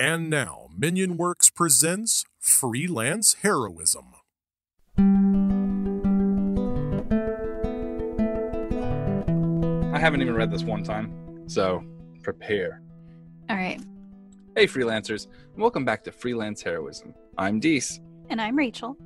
And now, Minion Works presents Freelance Heroism. I haven't even read this one time, so prepare. All right. Hey, freelancers, and welcome back to Freelance Heroism. I'm Dees. And I'm Rachel.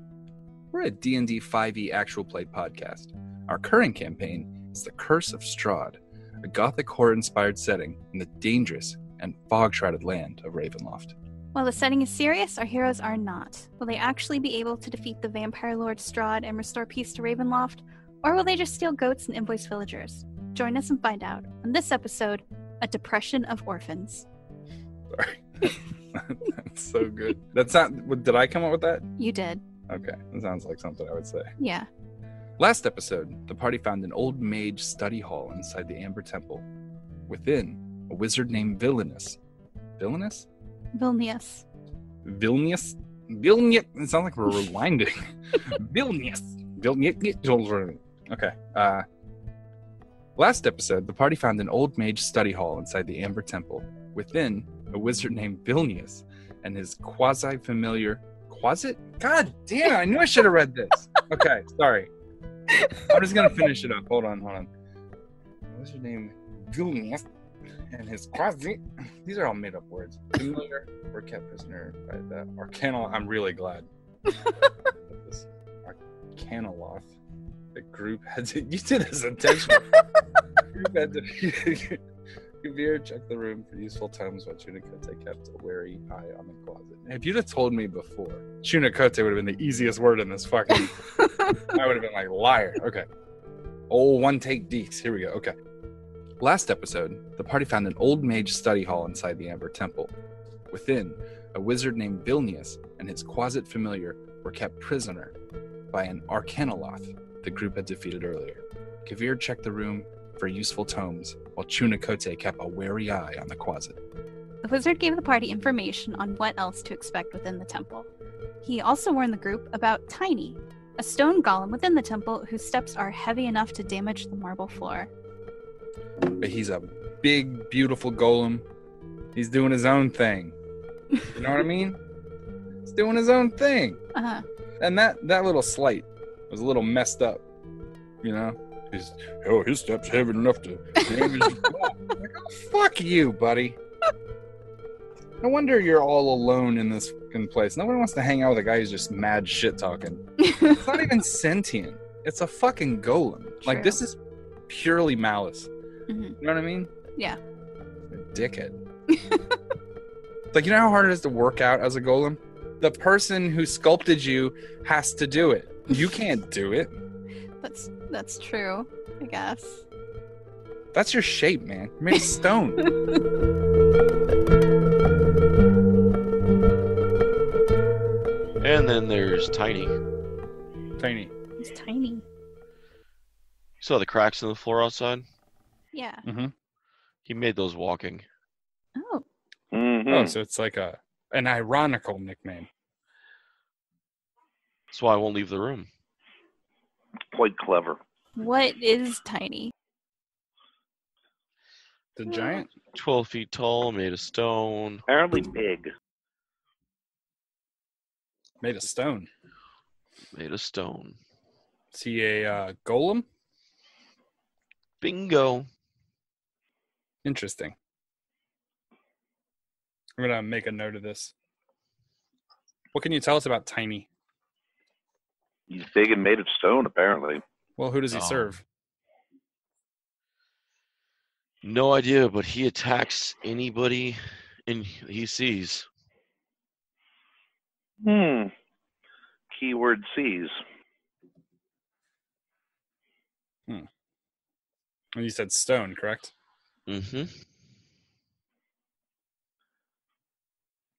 We're a D&D 5e actual play podcast. Our current campaign is The Curse of Strahd, a gothic horror-inspired setting in the dangerous and fog-shrouded land of Ravenloft. While the setting is serious, our heroes are not. Will they actually be able to defeat the vampire lord Strahd and restore peace to Ravenloft? Or will they just steal goats and invoice villagers? Join us and find out. On this episode, A Depression of Orphans. Sorry. That's so good. Did I come up with that? You did. Okay, that sounds like something I would say. Yeah. Last episode, the party found an old mage study hall inside the Amber Temple. Within, a wizard named Vilnius. Vilnius? Vilnius. Vilnius? Vilnius? It sounds like we're rewinding. Vilnius. Vilnius. Okay. Last episode, the party found an old mage study hall inside the Amber Temple. Within, a wizard named Vilnius and his quasi-familiar... God damn it, I knew I should have read this. Okay, sorry. I'm just going to finish it up. Hold on. What's your name? Vilnius and his quasi... These are all made-up words. Familiar or kept prisoner by the Arcanal... I'm really glad. This Arcanoloth. The group had to... You did this intentionally. The group had to... Kavir checked the room for useful tomes while Chunakote kept a wary eye on the closet. If you'd have told me before, Chunakote would have been the easiest word in this fucking... I would have been like, liar. Okay. Oh, one take Deeks. Here we go. Okay. Last episode, the party found an old mage study hall inside the Amber Temple. Within, a wizard named Vilnius and his quasi familiar were kept prisoner by an Arcanoloth the group had defeated earlier. Kavir checked the room for useful tomes, while Chunakote kept a wary eye on the closet. The wizard gave the party information on what else to expect within the temple. He also warned the group about Tiny, a stone golem within the temple whose steps are heavy enough to damage the marble floor. But he's a big, beautiful golem. He's doing his own thing. You know what I mean? He's doing his own thing. Uh-huh. And that little slight was a little messed up, you know? His step's heavy enough to damage the wall. Like, oh, fuck you, buddy. No wonder you're all alone in this fucking place. Nobody wants to hang out with a guy who's just mad shit talking. It's not even sentient. It's a fucking golem. True. Like, this is purely malice. Mm-hmm. You know what I mean? Yeah. A dickhead. Like, you know how hard it is to work out as a golem? The person who sculpted you has to do it. You can't do it. That's true, I guess. That's your shape, man. You're made of stone. And then there's Tiny. Tiny. It's tiny. Saw the cracks in the floor outside? Yeah. Mm-hmm. He made those walking. Oh. Mm-hmm. Oh, so it's like an ironical nickname. That's why I won't leave the room. Quite clever. What is tiny? The giant? 12 feet tall, made of stone. Apparently big. Made of stone. Made of stone. Is he a golem? Bingo. Interesting. I'm going to make a note of this. What can you tell us about Tiny? He's big and made of stone, apparently. Well, who does he Oh. serve? No idea, but he attacks anybody he sees. Keyword C's. And you said stone, correct? Mm-hmm.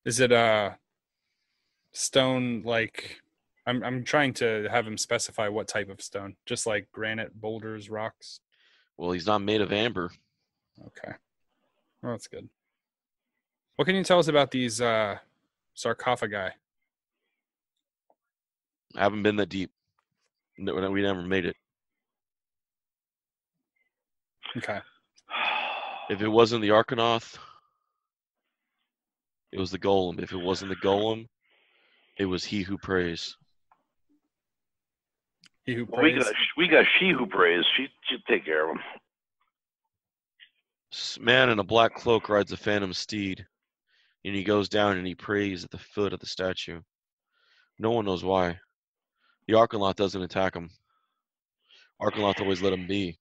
Is it stone like... I'm trying to have him specify what type of stone. Just like granite, boulders, rocks? Well, he's not made of amber. Okay. Well, that's good. What can you tell us about these sarcophagi? I haven't been that deep. No, we never made it. Okay. If it wasn't the Arcanoth, It was the golem. If it wasn't the golem, it was he who prays. He who Well, prays. we got she who prays. She'll take care of him. Man in a black cloak rides a phantom steed, and he goes down and he prays at the foot of the statue. No one knows why. The Archonaught doesn't attack him. Archonaught always let him be.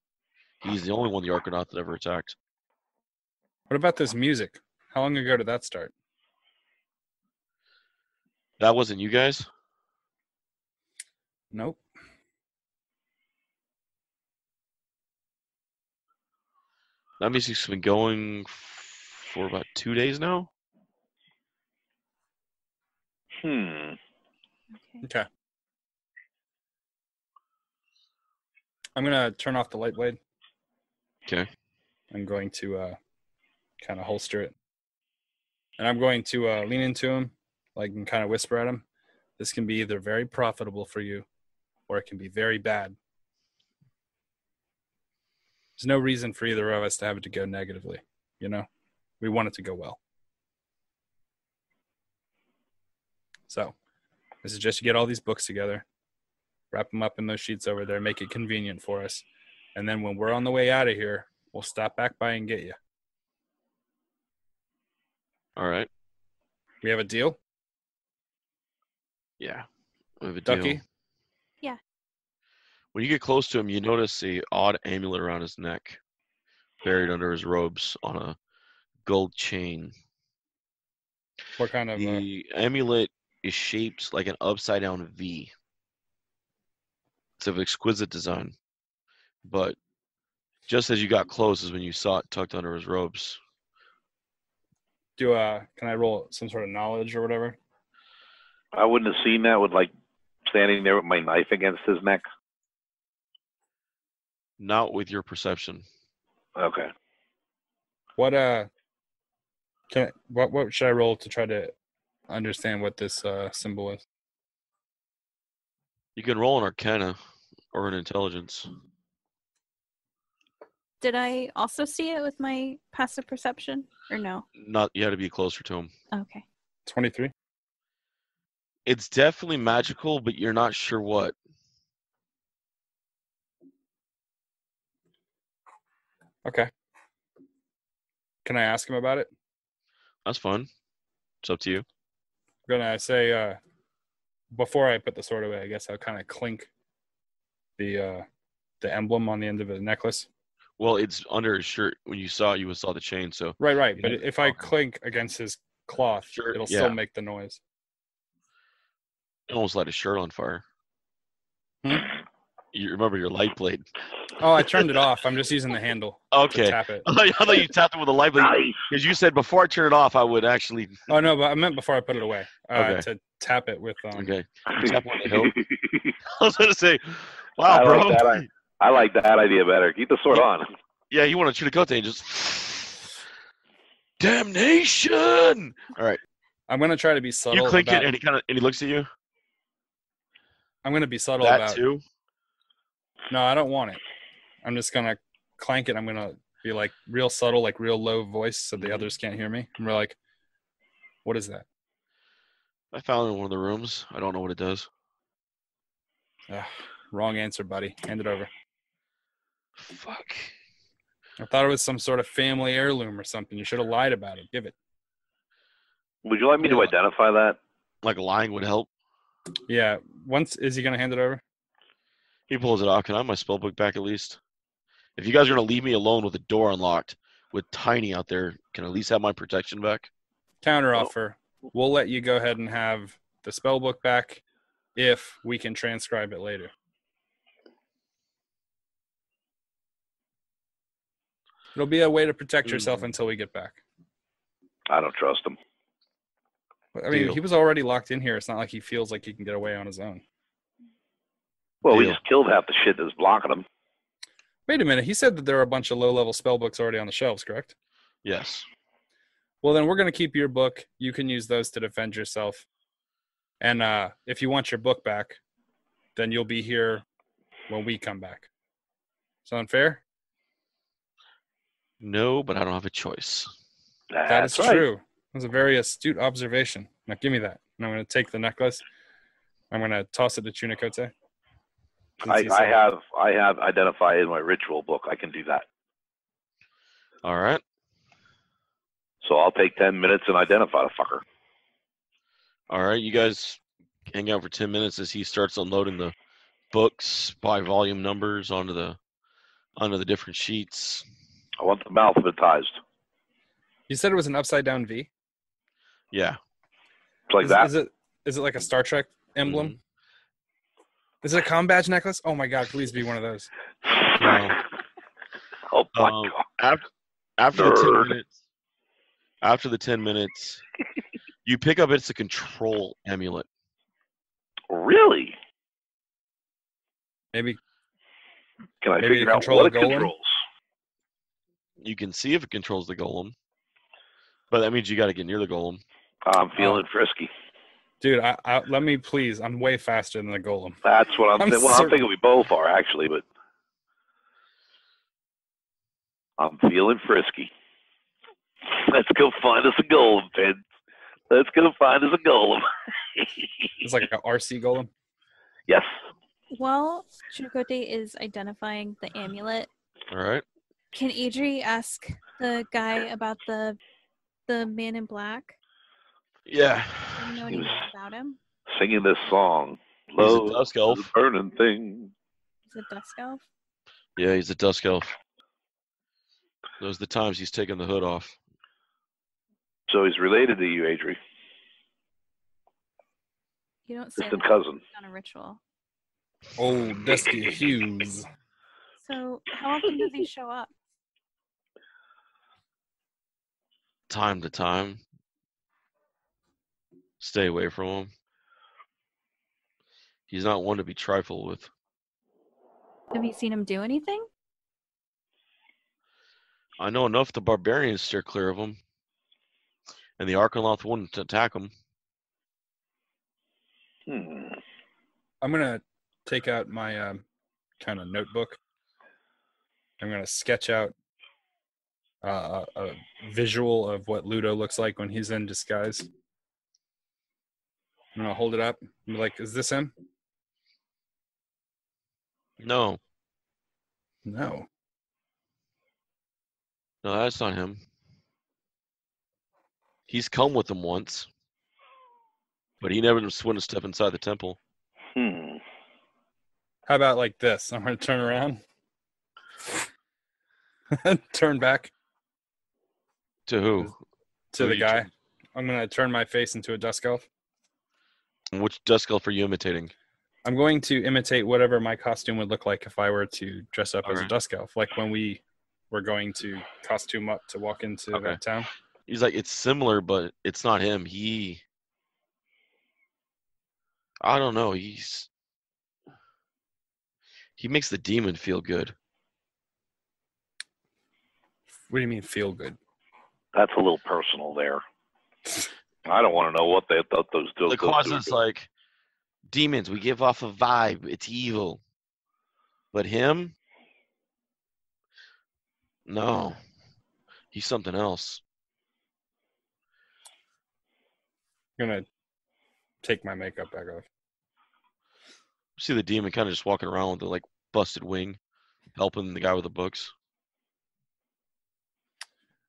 He's the only one the Archonaught that ever attacked. What about this music? How long ago did that start? That wasn't you guys? Nope. That music's been going for about 2 days now. Okay. Okay. I'm going to turn off the light blade. Okay. I'm going to kind of holster it. And I'm going to lean into him, and kind of whisper at him. This can be either very profitable for you, or it can be very bad. There's no reason for either of us to have it to go negatively, you know? We want it to go well. So, I suggest you get all these books together, wrap them up in those sheets over there, make it convenient for us. And then when we're on the way out of here, we'll stop back by and get you. All right. We have a deal? Yeah. We have a Ducky? deal. Yeah. When you get close to him, you notice a odd amulet around his neck, buried under his robes on a gold chain. What kind of... The amulet is shaped like an upside-down V. It's of exquisite design. But just as you got close is when you saw it tucked under his robes. can I roll some sort of knowledge or whatever? I wouldn't have seen that with standing there with my knife against his neck. Not with your perception. Okay. What what should I roll to try to understand what this symbol is? You can roll an Arcana or an Intelligence. Did I also see it with my passive perception, or no? Not. You had to be closer to him. Okay. 23. It's definitely magical, but you're not sure what. Okay. Can I ask him about it? That's fun. It's up to you. I'm gonna say before I put the sword away, I guess I'll kind of clink the emblem on the end of the necklace. Well, it's under his shirt. When you saw it, you saw the chain. So Right. You But know, if I okay. clink against his cloth, Sure, it'll yeah. still make the noise. you almost light his shirt on fire. Hmm? You remember your light blade. Oh, I turned it off. I'm just using the handle to Okay. tap it. I thought you tapped it with a light blade. Nice. Because you said before I turn it off, I would actually. Oh no, but I meant before I put it away. Okay. To tap it with Okay. You tap on the hilt. I was going to say, I wow, bro. like that. I like that idea better. Keep the sword on. Yeah, you want to shoot a Chiricotay and just. Damnation! All right. I'm gonna try to be subtle. You click about, it and he looks at you. I'm gonna be subtle That about. too? No, I don't want it. I'm just gonna clank it. I'm gonna be real subtle, real low voice, so the others can't hear me. And we're like, "What is that?" I found it in one of the rooms. I don't know what it does. Ugh, wrong answer, buddy. Hand it over. Fuck. I thought it was some sort of family heirloom or something. You should have lied about it. Give it. Would you like me to identify that? Like lying would help. Yeah. Is he gonna hand it over? He pulls it out. Can I have my spellbook back at least? If you guys are going to leave me alone with the door unlocked, with Tiny out there, can I at least have my protection back? Counter offer. We'll let you go ahead and have the spell book back if we can transcribe it later. It'll be a way to protect yourself until we get back. I don't trust him. I mean, Deal. he was already locked in here. It's not like he feels like he can get away on his own. Well, we Deal. just killed half the shit that's blocking him. Wait a minute. He said that there are a bunch of low-level spell books already on the shelves, correct? Yes. Well, then we're going to keep your book. You can use those to defend yourself. And if you want your book back, then you'll be here when we come back. Sound fair? No, but I don't have a choice. That is That's right. true. That's a very astute observation. Now give me that. And I'm going to take the necklace. I'm going to toss it to Chunicote. I have identify in my ritual book. I can do that. All right. So I'll take 10 minutes and identify the fucker. All right. You guys hang out for 10 minutes as he starts unloading the books by volume numbers onto the different sheets. I want them alphabetized. You said it was an upside down V? Yeah. It's like that. Is it like a Star Trek emblem? Mhm. Is it a comm badge necklace? Oh my god, please be one of those. No. Oh my God. After the Nerd. 10 minutes, after the 10 minutes, you pick up it's a control amulet. Really? Maybe Can I Maybe figure to out control what it the golem? controls? You can see if it controls the golem, but that means you got to get near the golem. I'm feeling frisky. dude, let me please. I'm way faster than the golem. That's what I'm thinking. Well, I'm certain- thinking we both are, actually, but I'm feeling frisky. Let's go find us a golem, Pin. Let's go find us a golem. It's like an RC golem. Yes. While Chunicote is identifying the amulet, All right. can Adri ask the guy about the man in black? Yeah. Do you know He anything was- about him? Singing this song. He's a Love dusk is elf. a burning thing. He's a dusk elf. Yeah, he's a dusk elf. Those are the times he's taking the hood off. So he's related to you, Adri. You don't say Distant that cousin. on a ritual. Oh, Dusty Hughes. So how often does he show up? Time to time. Stay away from him. He's not one to be trifled with. Have you seen him do anything? I know enough the barbarians steer clear of him. And the Archaloth wouldn't attack him. I'm gonna take out my kind of notebook. I'm gonna sketch out a visual of what Ludo looks like when he's in disguise. I'm gonna hold it up. I'm like, is this him? No. No. No, that's not him. He's come with them once. But he never wouldn't step inside the temple. How about like this? I'm gonna turn around. Turn back To who? to Who the you guy. turn- I'm gonna turn my face into a dusk elf. Which dusk elf are you imitating? I'm going to imitate whatever my costume would look like if I were to dress up as a Alright. dusk elf, like when we were going to costume up to walk into Okay. that town. He's like, it's similar, but it's not him. I don't know. He makes the demon feel good. What do you mean feel good? That's a little personal there. I don't want to know what they thought those The two Quasa's were doing. like, demons, we give off a vibe. It's evil. But him? No. He's something else. I'm gonna take my makeup back off. See the demon kind of just walking around with the like busted wing, helping the guy with the books.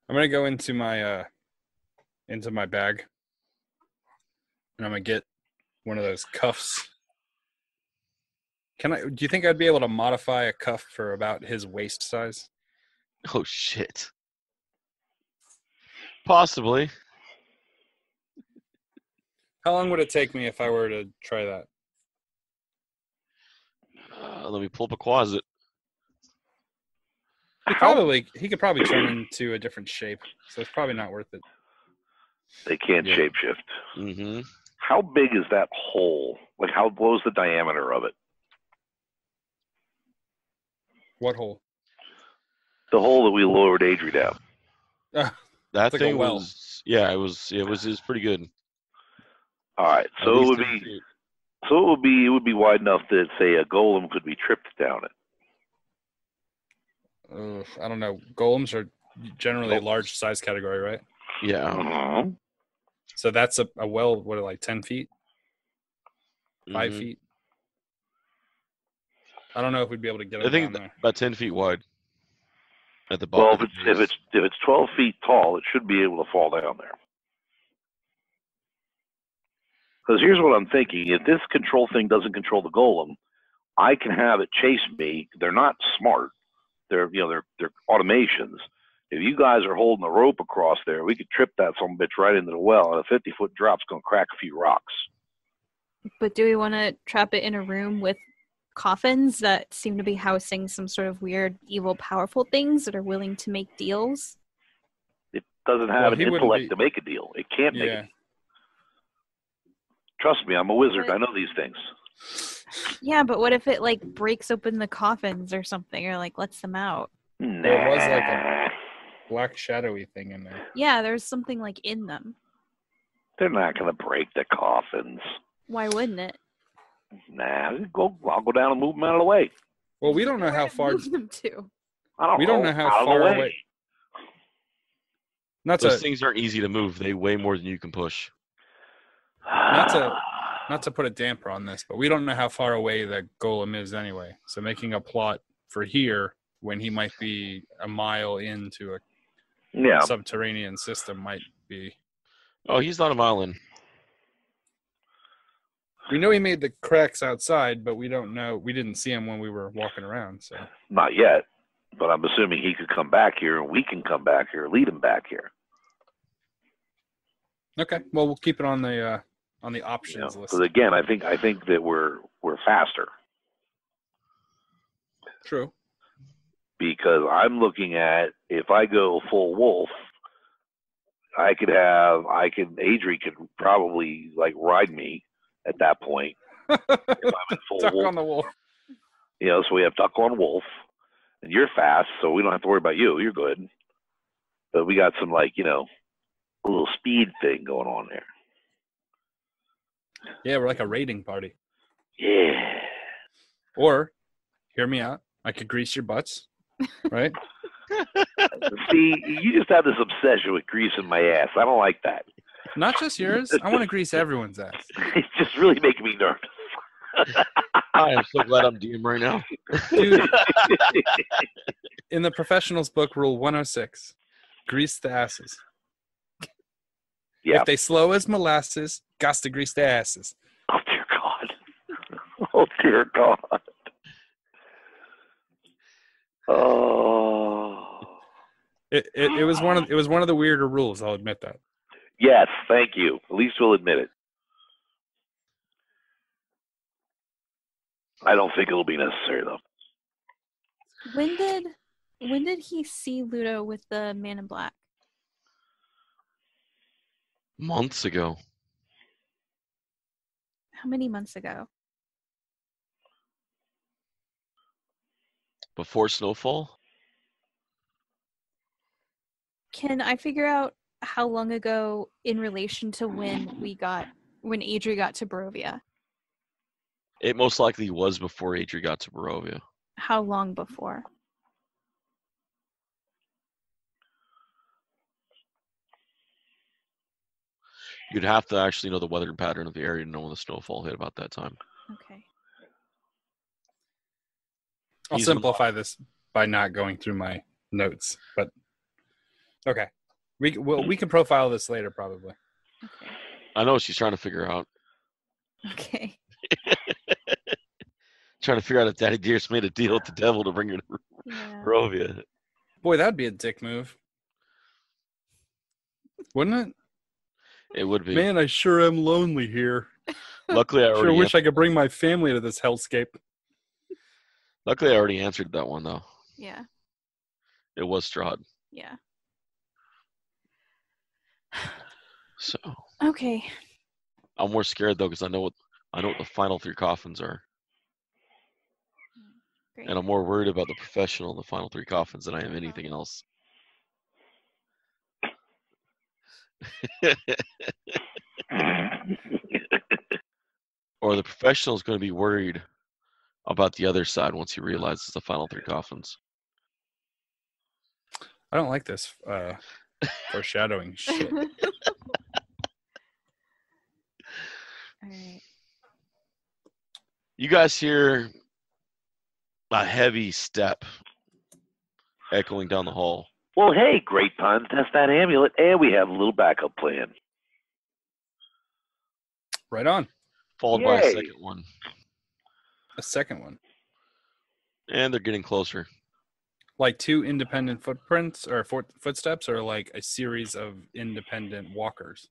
I'm gonna go into my bag, and I'm gonna get one of those cuffs. Do you think I'd be able to modify a cuff for about his waist size? Oh shit. Possibly. How long would it take me if I were to try that? Let me pull up a closet. He could probably turn into a different shape, so it's probably not worth it. They can't Yeah. shapeshift. Mm-hmm. How big is that hole? Like, what was the diameter of it? What hole? The hole that we lowered Adri down. Ah, That It's like a thing well. was, yeah, it was pretty good. All right, At so it least would 10 be feet. it would be wide enough that say a golem could be tripped down it. I don't know. Golems are generally a Nope. large size category, right? Yeah. Uh-huh. So that's a well, what, like 10 feet? 5 Mhm. feet? I don't know if we'd be able to get I them think down there. about 10 feet wide at the Well, bottom. if it's 12 feet tall, it should be able to fall down there. Because here's what I'm thinking: if this control thing doesn't control the golem, I can have it chase me. They're not smart. They're automations. If you guys are holding the rope across there, we could trip that some bitch right into the well, and a 50-foot drop's gonna crack a few rocks. But do we want to trap it in a room with coffins that seem to be housing some sort of weird, evil, powerful things that are willing to make deals? It doesn't have Well, an he wouldn't intellect be- to make a deal. It can't make Yeah. it. Trust me, I'm a wizard. But- I know these things. Yeah, but what if it like breaks open the coffins or something, or like lets them out? There was like a black shadowy thing in there. Yeah, there's something like in them. They're not gonna break the coffins. Why wouldn't it? Nah, I'll go down and move them out of the way. Well, we don't know Where how to far. move them to. I don't We don't know how out of the far way. away. Not Those to things aren't easy to move. They weigh more than you can push. not to put a damper on this, but we don't know how far away the golem is anyway. So making a plot for here when he might be a mile into a Yeah. subterranean system might be. Oh, he's not a mile in. We know he made the cracks outside, but we don't know. We didn't see him when we were walking around. So Not yet, but I'm assuming he could come back here, and we can come back here, lead him back here. okay, well we'll keep it on the options list. Because again, I think that we're faster True. because I'm looking at if I go full wolf, Adri could probably like ride me at that point. If I'm in full Duck wolf, on the wolf. so we have duck on wolf, and you're fast, so we don't have to worry about you. You're good, but we got some a little speed thing going on there. Yeah, we're like a raiding party. Yeah. Or, hear me out. I could grease your butts, right? See, you just have this obsession with greasing my ass. I don't like that. Not just yours. I want to grease everyone's ass. It's just really making me nervous. I am so glad I'm DM right now. Dude, in the professionals book, rule 106, grease the asses. Yeah. If they slow as molasses, gots to grease the asses. Oh dear God. Oh dear God. Oh. It was one of the weirder rules. I'll admit that. Yes, thank you. At least we'll admit it. I don't think it'll be necessary though. When did he see Ludo with the man in black? Months ago. How many months ago? Before snowfall? Can I figure out how long ago in relation to when Adri got to Barovia? It most likely was before Adri got to Barovia. How long before? You'd have to actually know the weather pattern of the area to know when the snowfall hit about that time. Okay. I'll He's simplify this by not going through my notes, but okay. We can profile this later probably. Okay. I know what she's trying to figure out. Okay. Trying to figure out if Daddy Dearest made a deal with the devil to bring her to Yeah. Barovia. Boy, that'd be a dick move. Wouldn't it? It would be. Man, I sure am lonely here. Luckily, I Sure already wish I could bring my family to this hellscape. Luckily, I already answered that one though. Yeah. It was Strahd. Yeah. So Okay. I'm more scared though because I know what the final 3 coffins are, Great. and I'm more worried about the professional in the final 3 coffins than I am anything else. Or the professional is going to be worried about the other side once he realizes the final 3 coffins. I don't like this foreshadowing shit. You guys hear a heavy step echoing down the hall. Well, hey, great time to test that amulet, and we have a little backup plan. Right on. Followed by a Yay. second one. A second one. And they're getting closer. Like two independent footprints or footsteps, or like a series of independent walkers?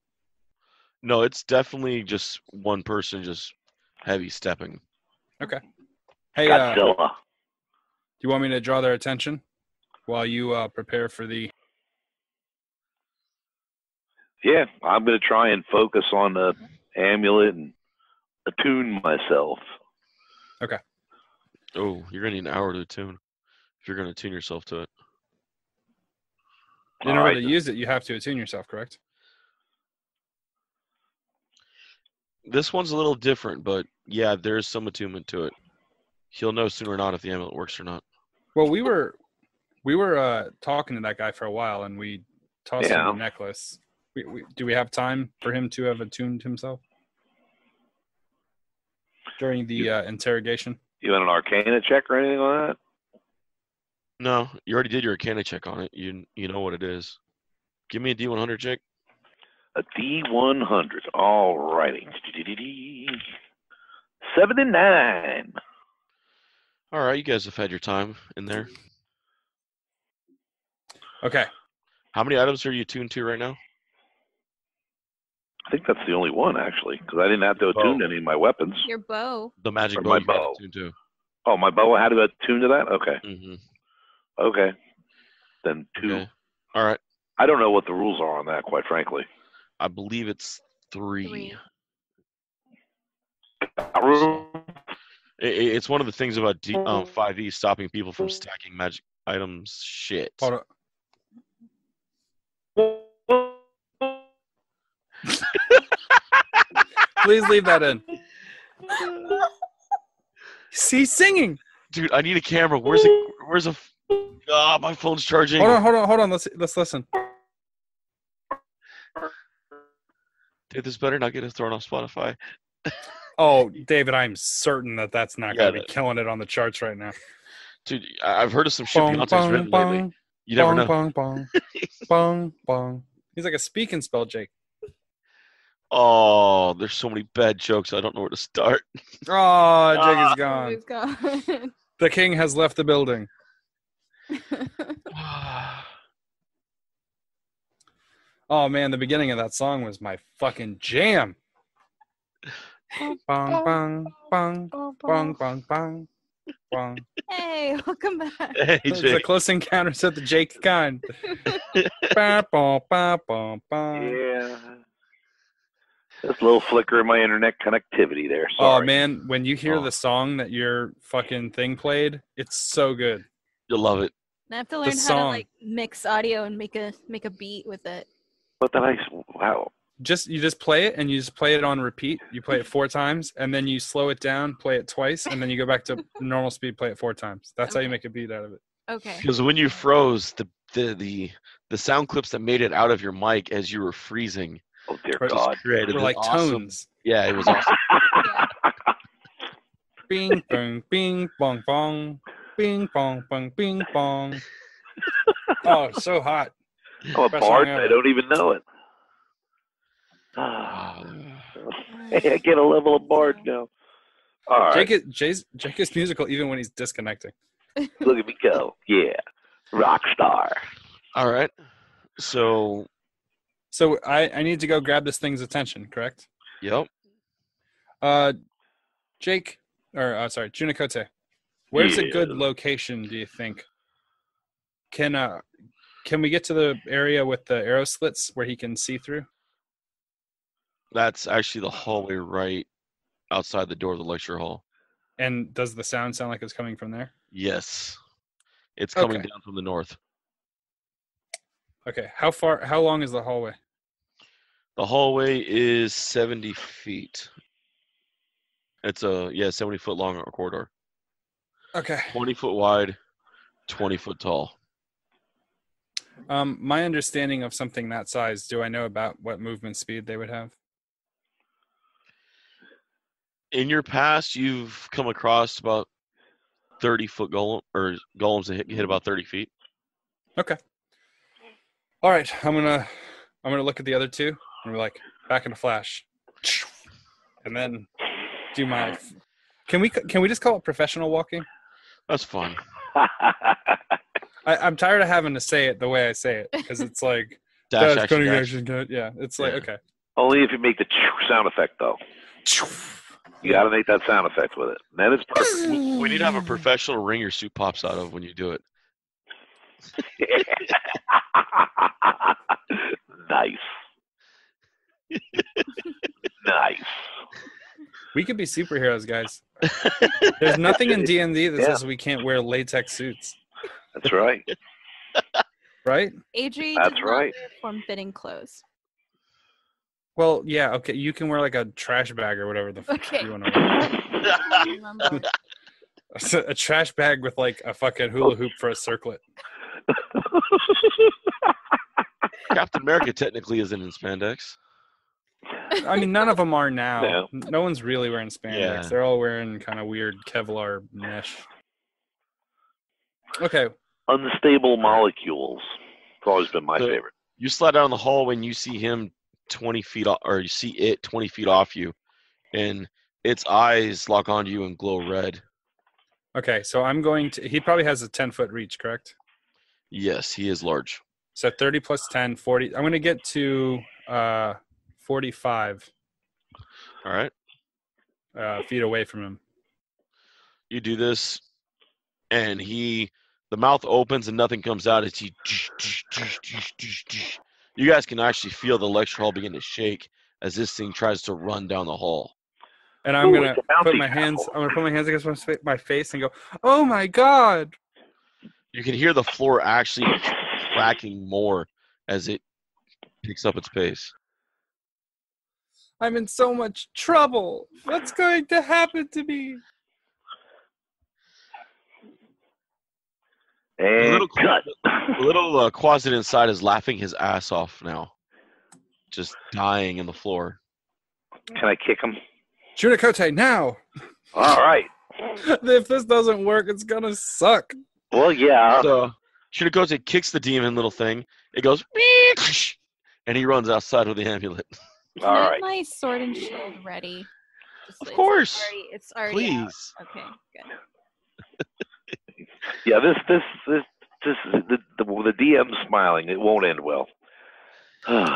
No, it's definitely just one person just heavy stepping. Okay. Hey, Godzilla. do you want me to draw their attention while you prepare for the... Yeah, I'm going to try and focus on the amulet and attune myself. Okay. Oh, you're going to need an hour to attune if you're going to attune yourself to it. In order to use it, you have to attune yourself, correct? This one's a little different, but yeah, there's some attunement to it. He'll know sooner or not if the amulet works or not. Well, we were talking to that guy for a while, and we tossed him the necklace. Do we have time for him to have attuned himself during the interrogation? You want an Arcana check or anything like that? No, you already did your Arcana check on it. You know what it is. Give me a D100 check. A D100. All righty. 79. All right, you guys have had your time in there. Okay. How many items are you tuned to right now? I think that's the only one, actually, because I didn't have to attune any of my weapons. Your bow. The magic Or bow my you have bow. tuned to. Oh, my bow had to attune to that? Okay. Mm-hmm. Okay. Then 2. Okay. All right. I don't know what the rules are on that, quite frankly. I believe it's 3. 3. It's one of the things about 5e stopping people from stacking magic items. Shit. Hold on. Please leave that in. See, singing. Dude, I need a camera. Where's a? Ah, my phone's charging. Hold on. Let's listen. Dude, this better not get us thrown off Spotify. Oh, David, I'm certain that's not going to be that- killing it on the charts right now. Dude, I've heard of some shit Beyonce's written lately. You never know. Bong, bong, bong, bong. He's like a speak and spell, Jake. Oh, there's so many bad jokes. I don't know where to start. Oh, Jake is gone. He's gone. The king has left the building. Oh man, the beginning of that song was my fucking jam. Bong, bong, bong, bong, bong, bong, bong. Hey, welcome back. Hey, It's the Jake. Close Encounters of the Jake kind. Ba, ba, ba, ba, ba. Yeah. Just a little flicker in my internet connectivity there. Oh Sorry. man, when you hear Oh. the song that your fucking thing played, it's so good. You'll love it. I have to learn how to song. like mix audio and make a beat with it. What the nice. Wow. You just play it and you just play it on repeat. You play it 4 times and then you slow it down, play it twice, and then you go back to normal speed, play it 4 times. That's how you make a beat out of it. Okay. Because when you froze, the sound clips that made it out of your mic as you were freezing Oh, dear Right. God. created We're this like awesome. tones. Yeah, it was awesome. Bing bong bing bong bong. Bing bong bong bing bong. Oh, it's so hot. I'm a Best bard. song I ever. don't even know it. Hey, I get a level of bard now. All right. Jake is musical even when he's disconnecting. Look at me go. Yeah. Rock star. All right. So, So I need to go grab this thing's attention, correct? yep. Jake, or sorry, Junicote, where's a good Yeah. location, do you think? Can we get to the area with the arrow slits where he can see through? That's actually the hallway right outside the door of the lecture hall. And does the sound sound like it's coming from there? Yes. It's coming Okay. down from the north. Okay. How long is the hallway? The hallway is 70 feet. It's a 70-foot long corridor. Okay. 20 foot wide, 20 foot tall. My understanding of something that size, do I know about what movement speed they would have? In your past, you've come across about 30-foot golems that hit about 30 feet. Okay. All right. I'm gonna look at the other two and be like, back in a flash, and then do my. Can we just call it professional walking? That's fun. I'm tired of having to say it the way I say it because it's like Dash that's action cutting dash. action. Yeah, it's like Yeah. okay. Only if you make the sound effect, though. You got to make that sound effect with it. Then it's perfect. We need to have a professional ring your suit pops out of when you do it. Nice. Nice. We could be superheroes, guys. There's nothing in D&D that Yeah. says we can't wear latex suits, That's right. right? Adri That's did right. not wear form-fitting clothes. Well, yeah, okay. You can wear like a trash bag or whatever the fuck Okay. you want to wear. Remember. A trash bag with like a fucking hula hoop for a circlet. Captain America technically isn't in spandex. I mean, none of them are now. Yeah. No one's really wearing spandex. Yeah. They're all wearing kind of weird Kevlar mesh. Okay. Unstable molecules. It's always been my So- favorite. You slide down the hallway and you see him 20 feet off, or you see it 20 feet off you, and its eyes lock onto you and glow red. Okay, so I'm going to... He probably has a 10-foot reach, correct? Yes, he is large. So 30 plus 10, 40. I'm going to get to 45 All right. feet away from him. You do this, and the mouth opens and nothing comes out. It's he. You guys can actually feel the lecture hall begin to shake as this thing tries to run down the hall. And I'm Ooh, going it's to a bouncy put my hands... I'm going to put my hands against my face and go, oh my God! You can hear the floor actually cracking more as it picks up its pace. I'm in so much trouble. What's going to happen to me? And cut. The little closet inside is laughing his ass off now. Just dying in the floor. Can I kick him? Junikote, now! All right. If this doesn't work, it's going to suck. Well, yeah. So Shinakote kicks the demon little thing. It goes, and he runs outside with the amulet. Can All I have right. my sword and shield ready? Of course. It's already Please. out. Okay, good. Yeah, this the DM's smiling. It won't end well.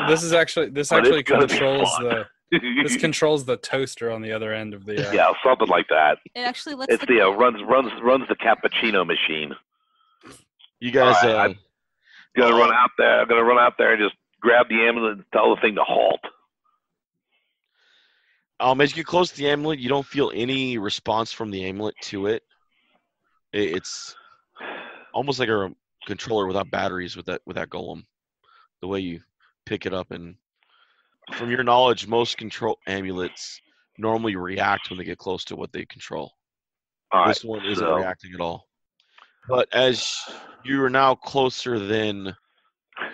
This actually But it's gonna be controls fun. this controls the toaster on the other end of the Yeah, something like that. It actually lets It's the runs the cappuccino machine. You guys, All right, I'm gonna run out there. I'm gonna run out there and just grab the amulet and tell the thing to halt. as you get close to the amulet, you don't feel any response from the amulet to it. It's almost like a controller without batteries with that golem. The way you pick it up, and from your knowledge, most control amulets normally react when they get close to what they control. All right, This one isn't so reacting at all. But as you are now closer than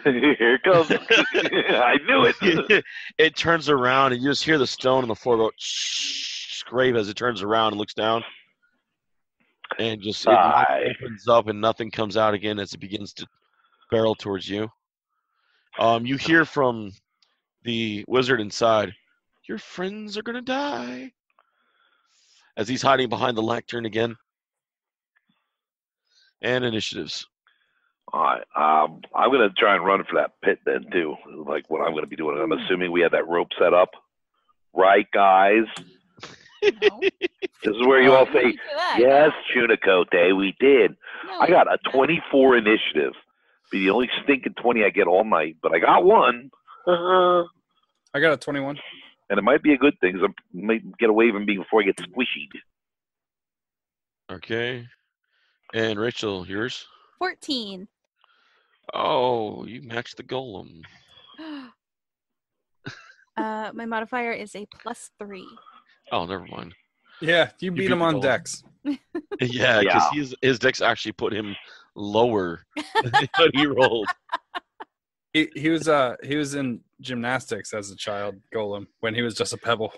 here it goes. I knew it. it turns around, and you just hear the stone on the floor go scrape as it turns around and looks down. And just it opens up, and nothing comes out again as it begins to barrel towards you. You hear from the wizard inside, "Your friends are gonna die," as he's hiding behind the lectern again. And initiatives. All right. I'm gonna try and run for that pit then too. Like what I'm gonna be doing. I'm assuming we have that rope set up, right, guys? No. This is where you all We say didn't do that. yes, Chunicote. We did. No, I got a no. 24 initiative. Be the only stinking 20 I get all night, but I got one. I got a 21. And it might be a good thing, 'cause I might get away from me before I get squishy. Okay. And Rachel, yours? 14. Oh, you matched the golem. My modifier is a +3. Oh, never mind. Yeah, you beat beat him the on golem. decks. Yeah, because his dex actually put him lower than what he rolled. He was in gymnastics as a child, Golem, when he was just a pebble.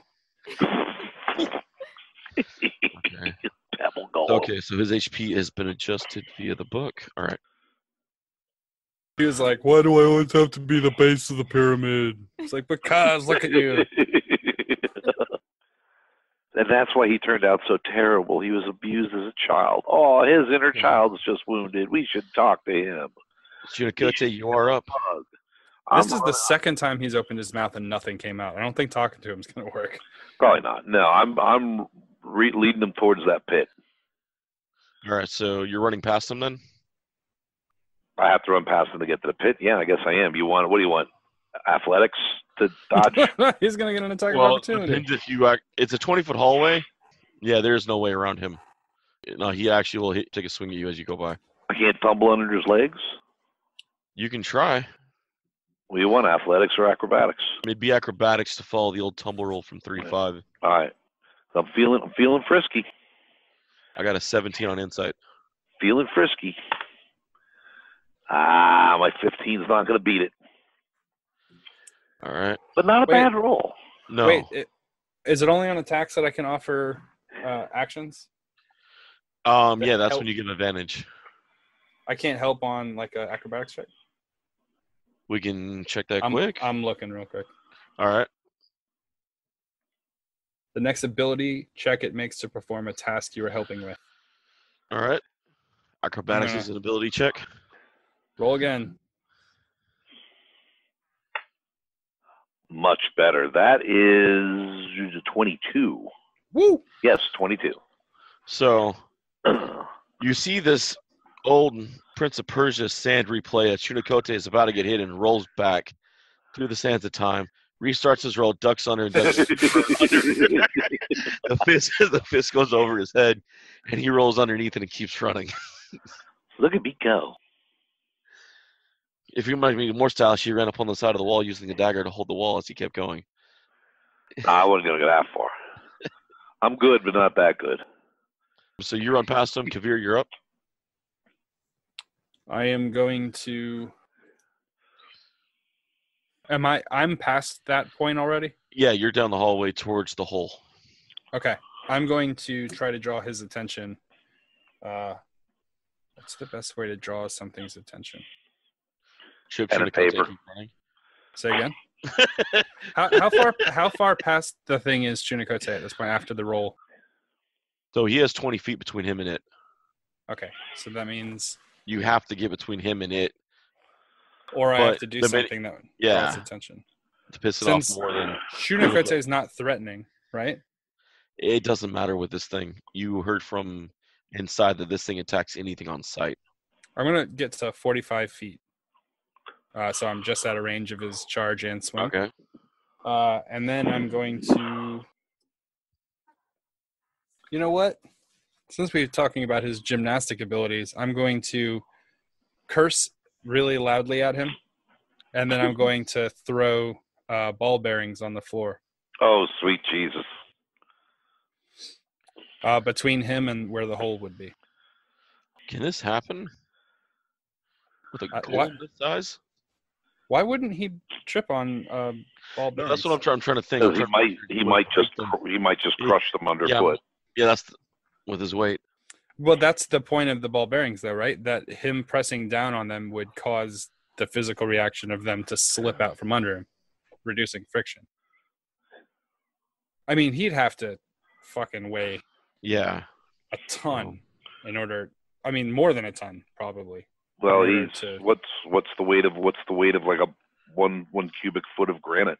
Okay. Pebble golem. Okay, so his HP has been adjusted via the book. All right. He was like, why do I always have to be the base of the pyramid? It's like, because look at you. And that's why he turned out so terrible. He was abused as a child. Oh, his inner child's just wounded. We should talk to him. Shunikote, you are up. This is the second time he's opened his mouth and nothing came out. I don't think talking to him is going to work. Probably not. No, I'm leading him towards that pit. All right, so you're running past him then? I have to run past him to get to the pit. Yeah, I guess I am. What do you want? Athletics to dodge? He's going to get an attack of Well, it opportunity. depends if you it's a 20-foot hallway. Yeah, there's no way around him. No, he actually will take a swing at you as you go by. I can't tumble under his legs. You can try. What do you want? Athletics or acrobatics? It'd be acrobatics to follow the old tumble roll from 3-5. All right. So I'm feeling frisky. I got a 17 on insight. Feeling frisky. My 15's not going to beat it. All right. But not a bad roll. No. Wait, is it only on attacks that I can offer actions? Yeah, that's when you get an advantage. I can't help on like an acrobatics check? We can check that quick. I'm looking real quick. All right. The next ability check it makes to perform a task you are helping with. All right. Acrobatics is an ability check. Roll again. Much better. That is 22. Woo! Yes, 22. So you see this old Prince of Persia sand replay as Shunikote is about to get hit and rolls back through the sands of time, restarts his roll, ducks under, and does the fist goes over his head, and he rolls underneath and keeps running. Look at me go. If you might be more stylish, he ran up on the side of the wall using a dagger to hold the wall as he kept going. I wasn't going to go that far. I'm good, but not that good. So you run past him. Kavir, you're up. I am going to... I'm past that point already? Yeah, you're down the hallway towards the hole. Okay. I'm going to try to draw his attention. What's the best way to draw something's attention? Pen and paper. Say again? How far past the thing is Chunikote at this point after the roll? So he has 20 feet between him and it. Okay, so that means you have to get between him and it, or I have to do something that draws attention to piss it off more than Chunikote is not threatening, right? It doesn't matter with this thing. You heard from inside that this thing attacks anything on sight. I'm gonna get to 45 feet. So I'm just out of range of his charge and swing. Okay. And then I'm going to... You know what? Since we're talking about his gymnastic abilities, I'm going to curse really loudly at him. And then I'm going to throw ball bearings on the floor. Oh, sweet Jesus. Between him and where the hole would be. Can this happen? With a golem this size? Why wouldn't he trip on ball bearings? No, that's what I'm trying to think. He might just crush them underfoot. Yeah, that's with his weight. Well, that's the point of the ball bearings, though, right? That him pressing down on them would cause the physical reaction of them to slip out from under him, reducing friction. I mean, he'd have to fucking weigh a ton in order. I mean, more than a ton, probably. Well, what's the weight of like a one cubic foot of granite?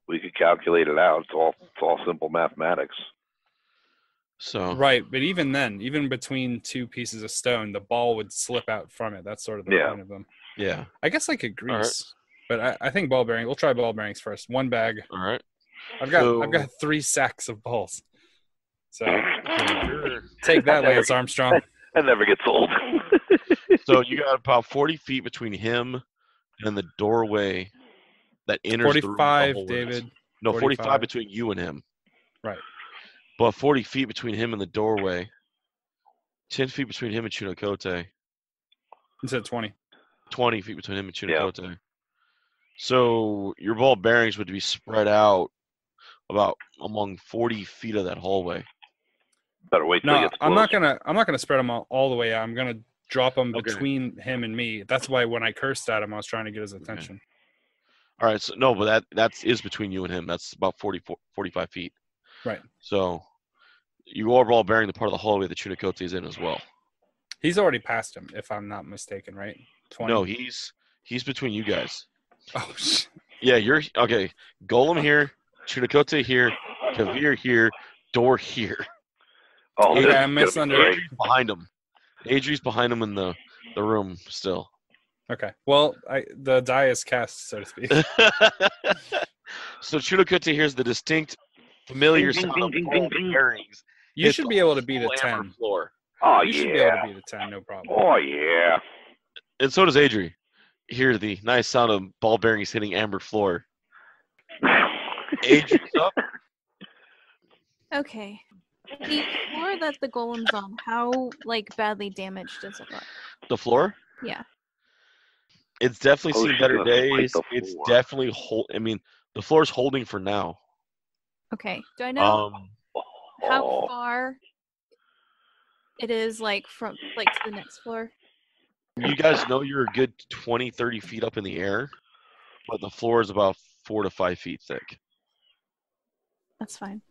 We could calculate it out. It's all simple mathematics. So right, but even then, even between two pieces of stone, the ball would slip out from it. That's sort of the point of them. Yeah. I guess I could grease, but I think ball bearing. We'll try ball bearings first. One bag. All right. I've got 3 sacks of balls. So take that, Lance Armstrong. That never gets old. So you got about 40 feet between him and the doorway that enters 45, the room. David. No, 45 between you and him. Right. But 40 feet between him and the doorway. 10 feet between him and Chunikote. You said 20. 20 feet between him and Chunikote. Yeah. So your ball bearings would be spread out about among 40 feet of that hallway. Better wait till he No, gets I'm close. not gonna spread them all the way out. I'm gonna drop them Okay. between him and me. That's why when I cursed at him, I was trying to get his attention. All right, so no, but that is between you and him. That's about 45 feet. Right. So you are ball bearing the part of the hallway that Chunicote is in as well. He's already passed him, if I'm not mistaken, right? 20? No, he's between you guys. Oh, shit. Yeah, you're okay. Golem here, Chunicote here, Kavir here, door here. Oh, this Okay, is I gonna be misunderstood. great. Adri's behind him. Adri's behind him in the room still. Okay. Well, the die is cast, so to speak. So Chunicote hears the distinct, familiar Ding, ding, sound of ding, ball ding, ding. bearings. You hit should the be able to beat a whole amber 10. floor. Oh, You should be able yeah. to beat a 10, no problem. Oh, yeah. And so does Adri. Hear the nice sound of ball bearings hitting amber floor. Adri's up. Okay. The floor that the golem's on, how badly damaged does it look? The floor? Yeah. It's definitely Oh, seen she's better gonna fight days. the It's floor. definitely I mean, the floor's holding for now. Okay. Do I know how Oh. far it is from to the next floor? You guys know you're a good 20, 30 feet up in the air, but the floor is about 4 to 5 feet thick. That's fine.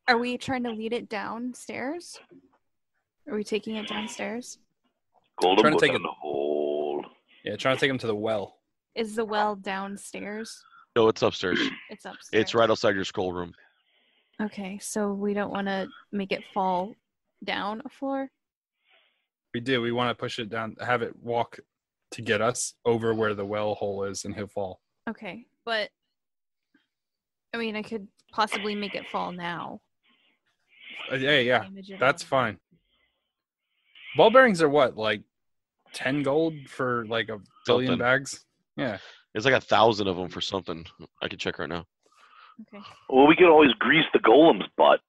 Are we trying to lead it downstairs? Are we taking it downstairs? Golem, Trying to go take down it- the hole. Yeah, trying to take him to the well. Is the well downstairs? No, it's upstairs. It's upstairs. It's right outside your scroll room. Okay, so we don't want to make it fall down a floor? We do. We want to push it down, have it walk to get us over where the well hole is, and he'll fall. Okay, but I mean, I could possibly make it fall now. Yeah, Damage it that's all. fine. Ball bearings are what, like 10 gold for like a billion Something. bags? Yeah. It's like 1,000 of them for something. I can check right now. Okay. Well, we could always grease the golem's butt.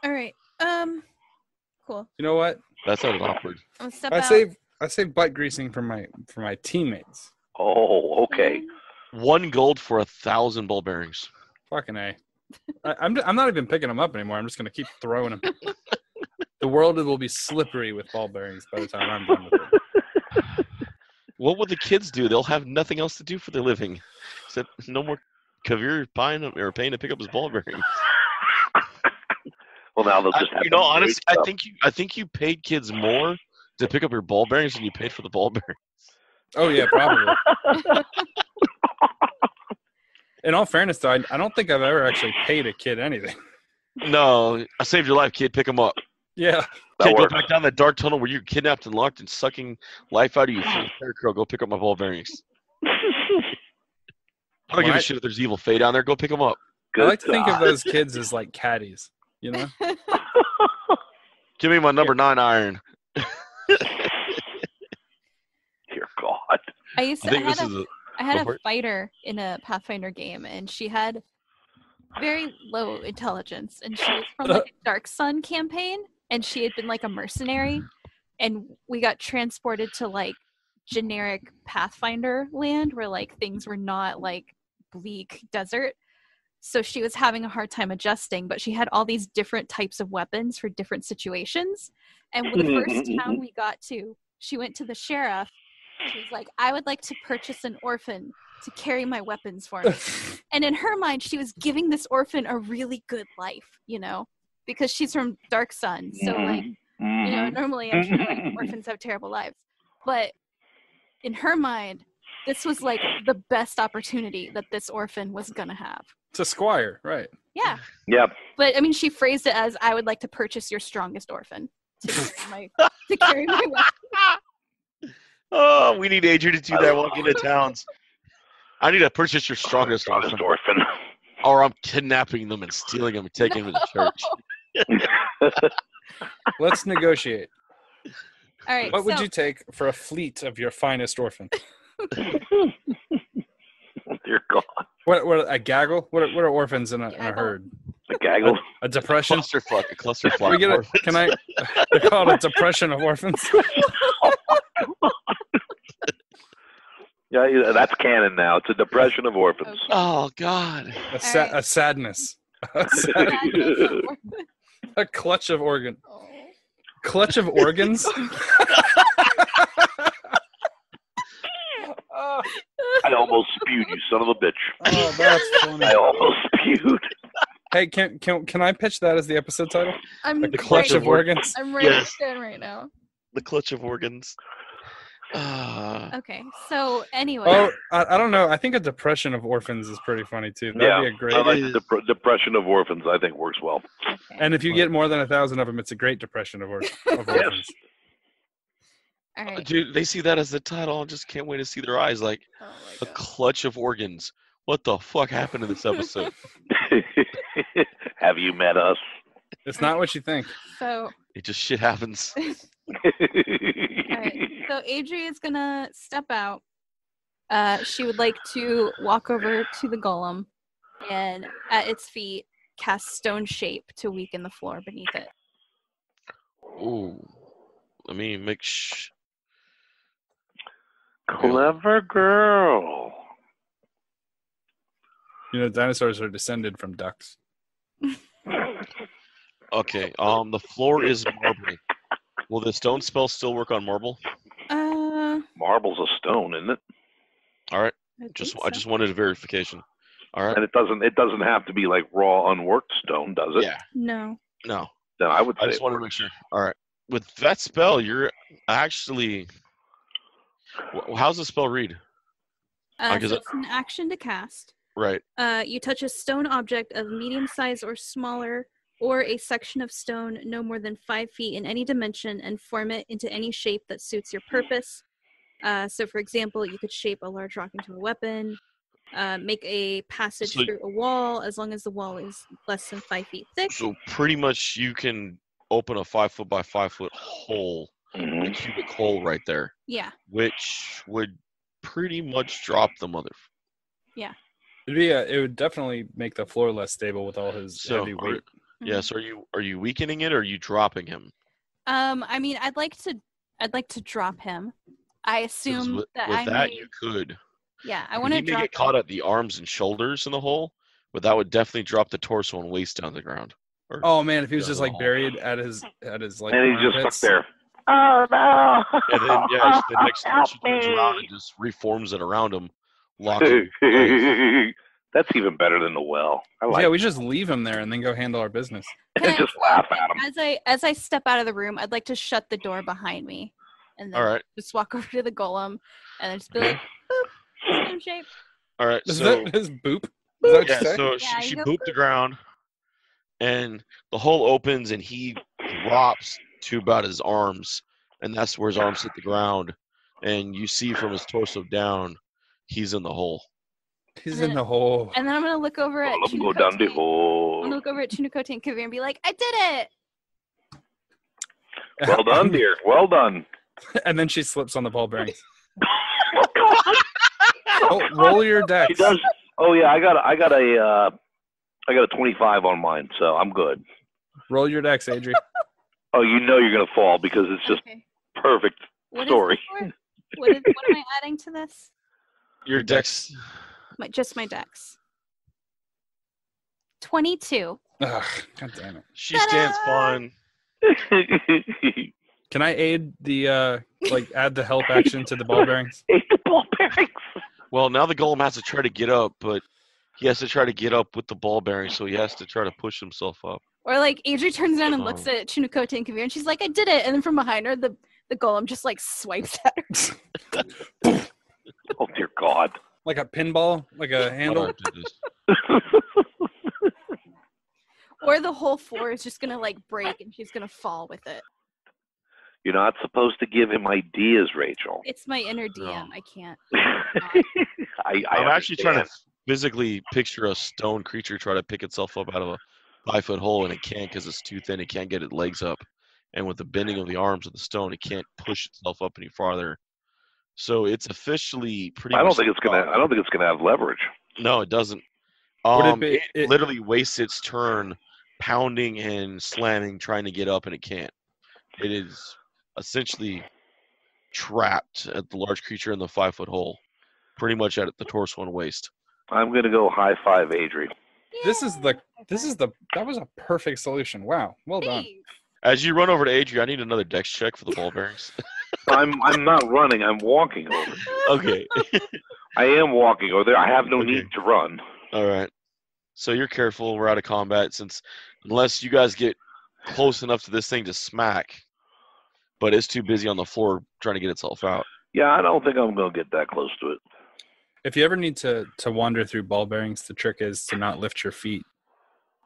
All right. Cool. You know what? That sounded awkward. I'm gonna step I out. save butt greasing for my teammates. Oh, okay. 1 gold for 1,000 ball bearings. Fucking A. I'm not even picking them up anymore. I'm just gonna keep throwing them. The world will be slippery with ball bearings by the time I'm done with it. What will the kids do? They'll have nothing else to do for their living. Except no more Kavir buying them or paying to pick up his ball bearings. Well, now they'll just have You know, to honestly, make stuff. I think you paid kids more to pick up your ball bearings than you paid for the ball bearings. Oh yeah, probably. In all fairness, though, I don't think I've ever actually paid a kid anything. No, I saved your life, kid. Pick them up. Yeah. That Kid, go works. back down that dark tunnel where you're kidnapped and locked and sucking life out of you. Girl, go pick up my ball bearings. I don't give When a I- shit if there's evil fate down there. Go pick them up. I like to Good think of God. those kids as like caddies, you know? Give me my number 9 iron. Dear God. I used I to. think this is a. I had Go a for it. fighter in a Pathfinder game, and she had very low intelligence, and she was from like a Dark Sun campaign, and she had been like a mercenary, and we got transported to like generic Pathfinder land where like things were not like bleak desert. So she was having a hard time adjusting, but she had all these different types of weapons for different situations. And with the first town we got to, she went to the sheriff. She was like, I would like to purchase an orphan to carry my weapons for me. And in her mind, she was giving this orphan a really good life, you know, because she's from Dark Sun. So, like, you know, normally I'm sure like, orphans have terrible lives. But in her mind, this was like the best opportunity that this orphan was going to have. It's a squire, right? Yeah. Yep. But I mean, she phrased it as, I would like to purchase your strongest orphan to carry my weapon. Oh, we need Adrian to do that walking into towns. I need to purchase your strongest orphan, orphan. or I'm kidnapping them and stealing them and taking them to church. Let's negotiate. All right. What would so- you take for a fleet of your finest orphan? Dear God. What a gaggle? What are orphans in a herd? A gaggle. A depression? Clusterfuck. A clusterfuck. We get it? orphans. Can I? They call it a depression of orphans. Yeah, that's canon now. It's a depression of orphans. Okay. Oh God. A sadness. A sadness. A clutch of organ. Oh. Clutch of organs? Oh, I almost spewed, you son of a bitch. that's funny. I almost spewed. Hey, can I pitch that as the episode title? I'm The clutch right, of organs? I'm writing Yes. it down right now. The clutch of organs. Okay, so anyway. Oh, I don't know. I think a depression of orphans is pretty funny too. That'd be a great. I like the depression of orphans. I think works well. Okay. And if you get more than 1,000 of them, it's a great depression of orphans. All right. Dude, they see that as the title. I just can't wait to see their eyes. Like, Oh a my God. clutch of organs. What the fuck happened in this episode? Have you met us? It's not what you think. So, It just shit happens. all right. So Adri is gonna step out. She would like to walk over to the golem, and at its feet, cast stone shape to weaken the floor beneath it. Ooh. Let me make Clever girl. You know, dinosaurs are descended from ducks. Okay. The floor is marble. Will the stone spell still work on marble? Marble's a stone, isn't it? All right. I I just wanted a verification. All right. And it doesn't have to be like raw, unworked stone, does it? Yeah. No. No. Then I would say I just wanted to make sure. All right. With that spell, you're actually. How's the spell read? So Because it's an action to cast. Right. You touch a stone object of medium size or smaller, or a section of stone no more than 5 feet in any dimension, and form it into any shape that suits your purpose. So, for example, you could shape a large rock into a weapon, make a passage through a wall as long as the wall is less than 5 feet thick. So pretty much you can open a 5 foot by 5 foot hole, a cubic hole right there. Yeah. Which would pretty much drop the mother. It would definitely make the floor less stable with all his So heavy weight. yeah. So are you weakening it or are you dropping him? I mean, I'd like to drop him. I assume With that you could. Yeah, I want to He may drop get caught at the arms and shoulders in the hole, but that would definitely drop the torso and waist down the ground. Oh man, if he was Yeah, just the like hole. buried at his like And he's just armpits. stuck there. Oh no! And then the next time she turns around and just reforms it around him, locks him in place. That's even better than the well. I like. Yeah, we just leave him there and then go handle our business. And just laugh at him. As I step out of the room, I'd like to shut the door behind me, and then All right. just walk over to the golem, and then just be like, boop, stone shape. All right. Is So that his boop? Is that what you yeah, say? so Yeah, she you go booped the ground, and the hole opens, and he drops to about his arms, and that's where his arms hit the ground, and you see from his torso down, he's in the hole. He's in the hole. And then I'm gonna look over at Let him go down the I'm hole. gonna look over at Chunukote and Kavir and be like, I did it. Well done, dear. Well done. And then she slips on the ball bearings. Oh God! Oh, roll your He dex. does. Oh yeah, I got a 25 on mine, so I'm good. Roll your dex, Adri. Oh, you know you're gonna fall because it's just Okay. perfect What story. Is this for? What am I adding to this? Your dex. Just my dex. 22. Ugh, God damn it. She stands fine. Can I aid the add the help action to the ball bearings? Ate the ball bearings. Well, now the golem has to try to get up, but he has to try to get up with the ball bearing, so he has to try to push himself up. Or like Adri turns down and looks at Chunukote and Kavir and she's like, I did it. And then from behind her, the golem just like swipes at her. Oh dear God. Like a pinball, like a handle. Hold on, do this. Or the whole floor is just gonna like break and she's gonna fall with it. You're not supposed to give him ideas, Rachel. It's my inner DM. No. I can't. I'm actually trying to understand. physically picture a stone creature try to pick itself up out of a 5 foot hole, and it can't because it's too thin. It can't get its legs up, and with the bending of the arms of the stone, it can't push itself up any farther. So it's officially pretty. I don't much think it's gonna have leverage. No, it doesn't. Would it be- It literally wastes its turn pounding and slamming, trying to get up, and it can't. It is essentially trapped at the large creature in the 5 foot hole, pretty much at the torso and waist. I'm gonna go high five, Adri. This is the That was a perfect solution. Wow, well done. Thanks. As you run over to Adrian, I need another dex check for the ball bearings. I'm not running. I'm walking over. Okay. I am walking over there. I have no Okay. need to run. All right. So you're careful. We're out of combat unless you guys get close enough to this thing to smack, but it's too busy on the floor trying to get itself out. Yeah, I don't think I'm going to get that close to it. If you ever need to wander through ball bearings, the trick is to not lift your feet,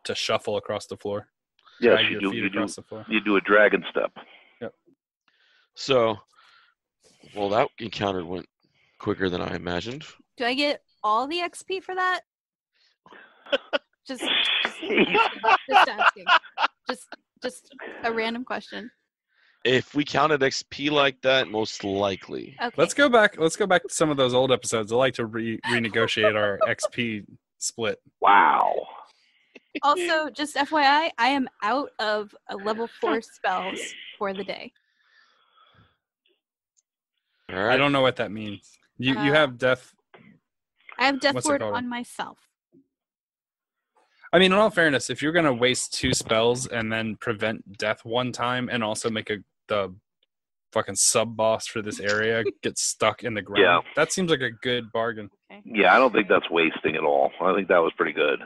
to shuffle across the floor. Yes, Drag you your do. feet across the floor. You do a dragon step. So, well, that encounter went quicker than I imagined. Do I get all the XP for that? just asking. Just a random question. If we counted XP like that, most likely. Okay. Let's go back to some of those old episodes. I like to renegotiate our XP split. Wow. Also, just FYI, I am out of a level 4 spells for the day. All right. I don't know what that means. You have death. I have Death What's it Ward called? on myself. I mean, in all fairness, if you're gonna waste 2 spells and then prevent death one time, and also make the fucking sub boss for this area get stuck in the ground, Yeah. that seems like a good bargain. Yeah, I don't think that's wasting at all. I think that was pretty good.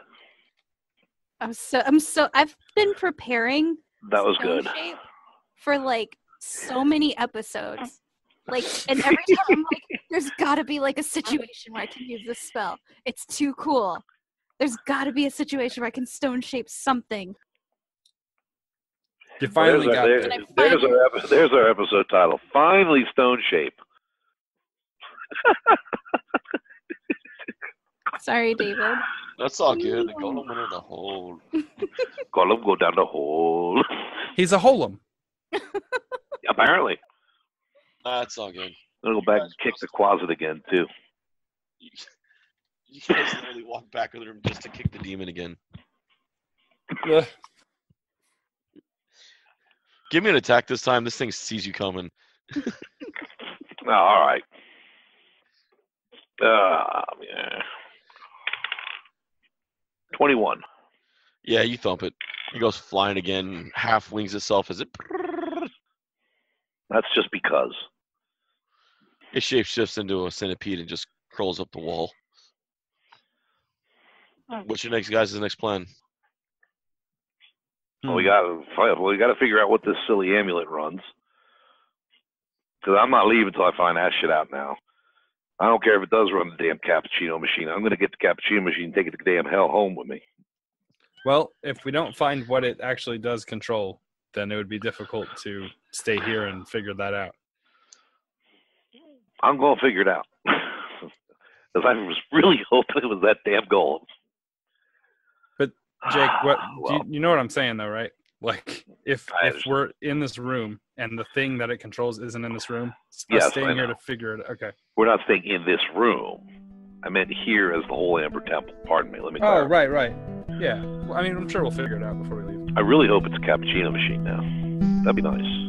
I've been preparing That was Stone good. Shape for like so many episodes. Like, and every time I'm like, there's gotta be like a situation where I can use this spell. It's too cool. There's gotta be a situation where I can stone shape something. You finally got there's, it. there's our episode title. Finally, Stone Shape. Sorry, David. That's all good. The golem went in the hole. Golem go down the hole. He's a holem. Apparently. That's all good. I'm gonna go back and kick the closet again too. You guys literally walk back in the room just to kick the demon again. Ugh. Give me an attack this time. This thing sees you coming. Oh, all right. Yeah. 21. Yeah, you thump it. It goes flying again, half wings itself as it That's just because. shapeshifts into a centipede and just crawls up the wall. What's your next plan? Well, we got to figure out what this silly amulet runs. Because I'm not leaving until I find that shit out now. I don't care if it does run the damn cappuccino machine. I'm going to get the cappuccino machine and take it to damn hell home with me. Well, if we don't find what it actually does control, then it would be difficult to stay here and figure that out. I'm going to figure it out. Because I was really hoping it was that damn golem. But Jake, Well, you know what I'm saying though, right? Like if I we're in this room and the thing that it controls isn't in this room, it's Yes, us staying I here know. to figure it. Okay. we're not staying in this room. I meant here as the whole Amber Temple. Pardon me. Let me Oh, clarify. right. Yeah. Well, I mean, I'm sure we'll figure it out before we leave. I really hope it's a cappuccino machine now. That'd be nice.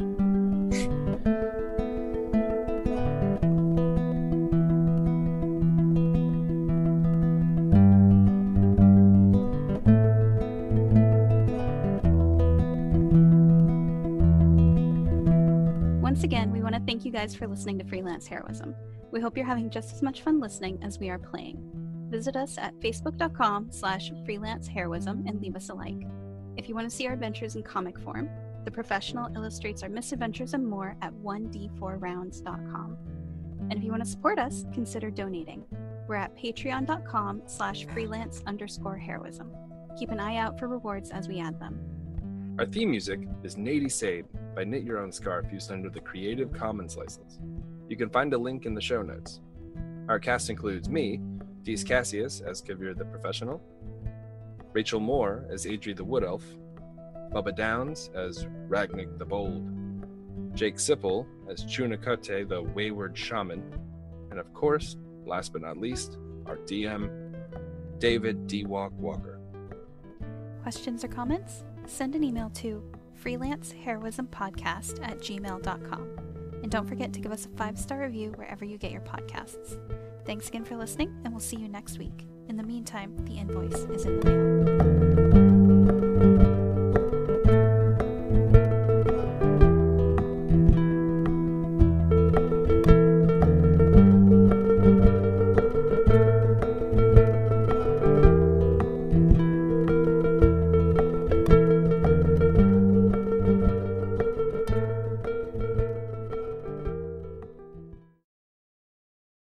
Once again, we want to thank you guys for listening to Freelance Heroism. We hope you're having just as much fun listening as we are playing. Visit us at facebook.com/freelanceheroism and leave us a like. If you want to see our adventures in comic form, The Professional illustrates our misadventures and more at 1d4rounds.com. And if you want to support us, consider donating. We're at patreon.com/freelance_heroism. Keep an eye out for rewards as we add them. Our theme music is Nady Sade by Knit Your Own Scarf, used under the Creative Commons license. You can find a link in the show notes. Our cast includes me, Dees Cassius as Kavir the Professional, Rachel Moore as Adri the Wood Elf, Bubba Downs as Ragnik the Bold, Jake Sipple as Chunakute the Wayward Shaman, and of course, last but not least, our DM, David D. Walker. Questions or comments? Send an email to freelanceheroismpodcast@gmail.com. And don't forget to give us a 5-star review wherever you get your podcasts. Thanks again for listening, and we'll see you next week. In the meantime, the invoice is in the mail.